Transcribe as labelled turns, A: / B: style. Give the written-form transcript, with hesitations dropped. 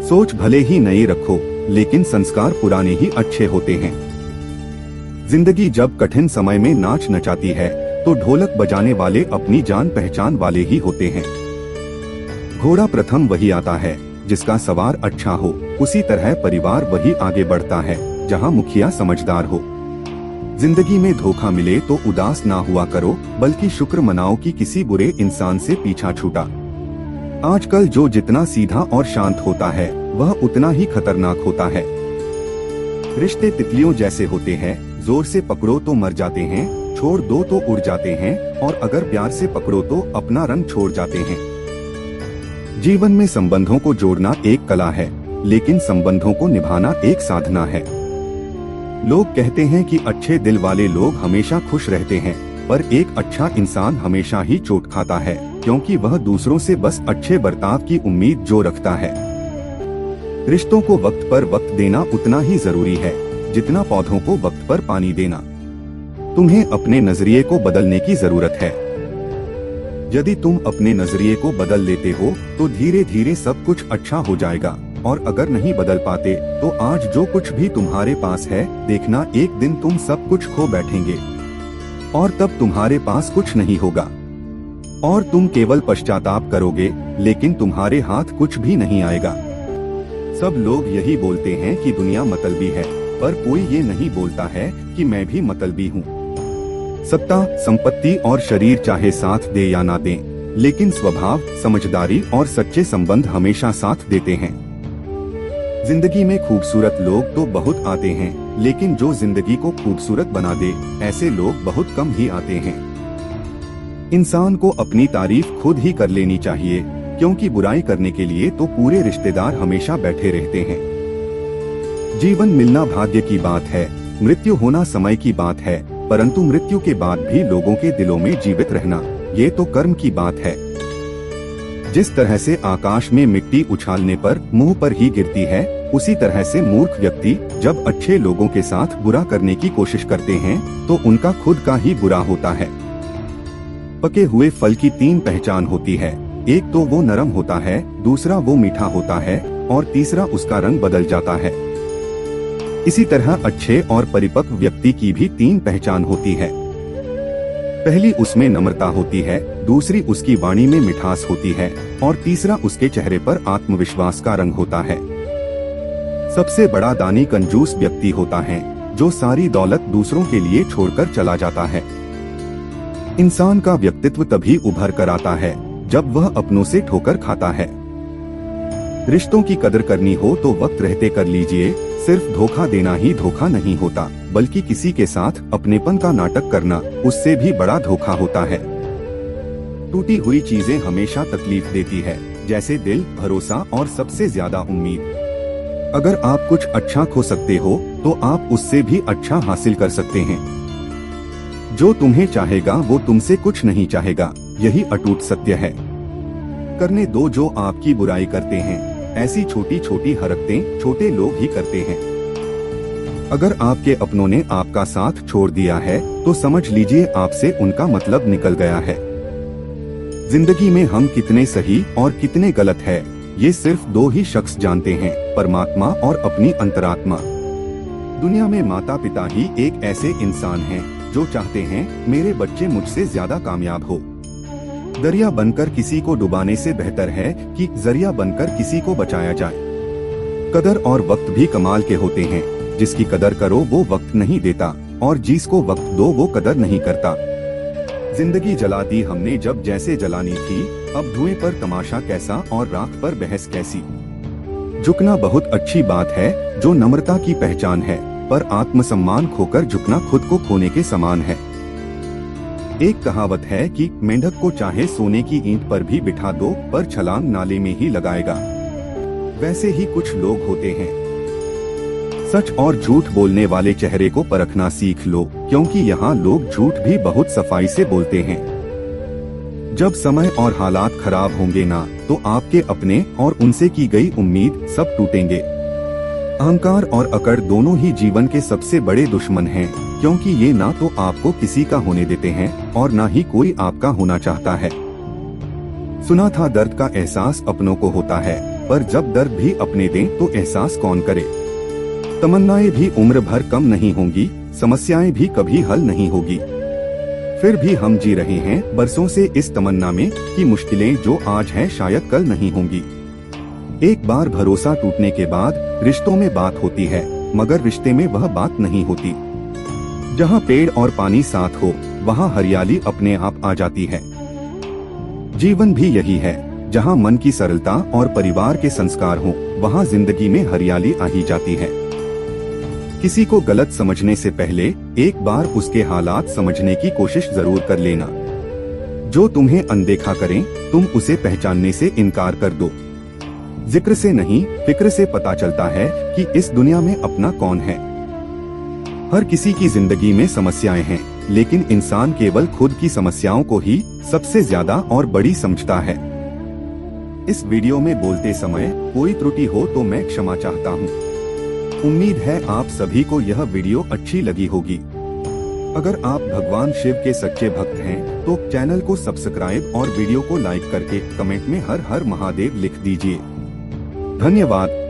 A: सोच भले ही नई रखो, लेकिन संस्कार पुराने ही अच्छे होते हैं। जिंदगी जब कठिन समय में नाच नचाती है तो ढोलक बजाने वाले अपनी जान पहचान वाले ही होते हैं। घोड़ा प्रथम वही आता है जिसका सवार अच्छा हो, उसी तरह परिवार वही आगे बढ़ता है जहां मुखिया समझदार हो। जिंदगी में धोखा मिले तो उदास ना हुआ करो, बल्कि शुक्र मनाओ कि किसी बुरे इंसान से पीछा छूटा। आजकल जो जितना सीधा और शांत होता है वह उतना ही खतरनाक होता है। रिश्ते तितलियों जैसे होते हैं, जोर से पकड़ो तो मर जाते हैं, छोड़ दो तो उड़ जाते हैं, और अगर प्यार से पकड़ो तो अपना रंग छोड़ जाते हैं। जीवन में संबंधों को जोड़ना एक कला है, लेकिन संबंधों को निभाना एक साधना है। लोग कहते हैं कि अच्छे दिल वाले लोग हमेशा खुश रहते हैं, पर एक अच्छा इंसान हमेशा ही चोट खाता है, क्योंकि वह दूसरों से बस अच्छे बर्ताव की उम्मीद जो रखता है। रिश्तों को वक्त पर वक्त देना उतना ही जरूरी है जितना पौधों को वक्त पर पानी देना। तुम्हें अपने नजरिए को बदलने की जरूरत है। यदि तुम अपने नजरिए को बदल लेते हो तो धीरे धीरे सब कुछ अच्छा हो जाएगा, और अगर नहीं बदल पाते तो आज जो कुछ भी तुम्हारे पास है, देखना एक दिन तुम सब कुछ खो बैठेंगे और तब तुम्हारे पास कुछ नहीं होगा और तुम केवल पश्चाताप करोगे, लेकिन तुम्हारे हाथ कुछ भी नहीं आएगा। सब लोग यही बोलते हैं कि दुनिया मतलबी है, पर कोई ये नहीं बोलता है कि मैं भी मतलबी हूँ। सत्ता, संपत्ति और शरीर चाहे साथ दे या ना दे, लेकिन स्वभाव, समझदारी और सच्चे संबंध हमेशा साथ देते हैं। जिंदगी में खूबसूरत लोग तो बहुत आते हैं, लेकिन जो जिंदगी को खूबसूरत बना दे, ऐसे लोग बहुत कम ही आते हैं। इंसान को अपनी तारीफ खुद ही कर लेनी चाहिए, क्योंकि बुराई करने के लिए तो पूरे रिश्तेदार हमेशा बैठे रहते हैं। जीवन मिलना भाग्य की बात है, मृत्यु होना समय की बात है, परंतु मृत्यु के बाद भी लोगों के दिलों में जीवित रहना, ये तो कर्म की बात है। जिस तरह से आकाश में मिट्टी उछालने पर मुंह पर ही गिरती है, उसी तरह से मूर्ख व्यक्ति जब अच्छे लोगों के साथ बुरा करने की कोशिश करते हैं तो उनका खुद का ही बुरा होता है। पके हुए फल की 3 पहचान होती है, एक तो वो नरम होता है, दूसरा वो मीठा होता है, और तीसरा उसका रंग बदल जाता है। इसी तरह अच्छे और परिपक्व व्यक्ति की भी 3 पहचान होती है। पहली उसमें नम्रता होती है, दूसरी उसकी वाणी में मिठास होती है, और तीसरा उसके चेहरे पर आत्मविश्वास का रंग होता है। सबसे बड़ा दानी कंजूस व्यक्ति होता है, जो सारी दौलत दूसरों के लिए छोड़कर चला जाता है। इंसान का व्यक्तित्व तभी उभर कर आता है जब वह अपनों से ठोकर खाता है। रिश्तों की कदर करनी हो तो वक्त रहते कर लीजिए। सिर्फ धोखा देना ही धोखा नहीं होता, बल्कि किसी के साथ अपनेपन का नाटक करना उससे भी बड़ा धोखा होता है। टूटी हुई चीजें हमेशा तकलीफ देती है, जैसे दिल, भरोसा और सबसे ज्यादा उम्मीद। अगर आप कुछ अच्छा खो सकते हो तो आप उससे भी अच्छा हासिल कर सकते हैं। जो तुम्हें चाहेगा वो तुमसे कुछ नहीं चाहेगा, यही अटूट सत्य है। करने दो जो आपकी बुराई करते हैं, ऐसी छोटी छोटी हरकतें छोटे लोग ही करते हैं। अगर आपके अपनों ने आपका साथ छोड़ दिया है तो समझ लीजिए आपसे उनका मतलब निकल गया है। जिंदगी में हम कितने सही और कितने गलत है, ये सिर्फ 2 ही शख्स जानते हैं, परमात्मा और अपनी अंतरात्मा। दुनिया में माता पिता ही एक ऐसे इंसान हैं जो चाहते हैं मेरे बच्चे मुझसे ज्यादा कामयाब हो। दरिया बनकर किसी को डुबाने से बेहतर है कि जरिया बनकर किसी को बचाया जाए। कदर और वक्त भी कमाल के होते हैं, जिसकी कदर करो वो वक्त नहीं देता, और जिसको वक्त दो वो कदर नहीं करता। जिंदगी जला दी हमने जब जैसे जलानी थी, अब धुएं पर तमाशा कैसा और राख पर बहस कैसी। झुकना बहुत अच्छी बात है जो नम्रता की पहचान है, पर आत्मसम्मान खोकर झुकना खुद को खोने के समान है। एक कहावत है कि मेंढक को चाहे सोने की ईंट पर भी बिठा दो, पर छलांग नाले में ही लगाएगा। वैसे ही कुछ लोग होते हैं। सच और झूठ बोलने वाले चेहरे को परखना सीख लो, क्योंकि यहाँ लोग झूठ भी बहुत सफाई से बोलते हैं। जब समय और हालात खराब होंगे ना, तो आपके अपने और उनसे की गई उम्मीद सब टूटेंगे। अहंकार और अकड़ दोनों ही जीवन के सबसे बड़े दुश्मन हैं, क्योंकि ये ना तो आपको किसी का होने देते हैं और ना ही कोई आपका होना चाहता है। सुना था दर्द का एहसास अपनों को होता है, पर जब दर्द भी अपने दें तो एहसास कौन करे। तमन्नाएं भी उम्र भर कम नहीं होंगी, समस्याएं भी कभी हल नहीं होगी। फिर भी हम जी रहे हैं बरसों से इस तमन्ना में कि मुश्किलें जो आज हैं शायद कल नहीं होंगी। एक बार भरोसा टूटने के बाद रिश्तों में बात होती है, मगर रिश्ते में वह बात नहीं होती। जहाँ पेड़ और पानी साथ हो वहाँ हरियाली अपने आप आ जाती है। जीवन भी यही है, जहाँ मन की सरलता और परिवार के संस्कार हो वहाँ जिंदगी में हरियाली आ ही जाती है। किसी को गलत समझने से पहले एक बार उसके हालात समझने की कोशिश जरूर कर लेना। जो तुम्हें अनदेखा करें तुम उसे पहचानने से इनकार कर दो। जिक्र से नहीं फिक्र से पता चलता है कि इस दुनिया में अपना कौन है। हर किसी की जिंदगी में समस्याएं हैं, लेकिन इंसान केवल खुद की समस्याओं को ही सबसे ज्यादा और बड़ी समझता है। इस वीडियो में बोलते समय कोई त्रुटि हो तो मैं क्षमा चाहता हूँ। उम्मीद है आप सभी को यह वीडियो अच्छी लगी होगी। अगर आप भगवान शिव के सच्चे भक्त हैं तो चैनल को सब्सक्राइब और वीडियो को लाइक करके कमेंट में हर हर महादेव लिख दीजिए। धन्यवाद।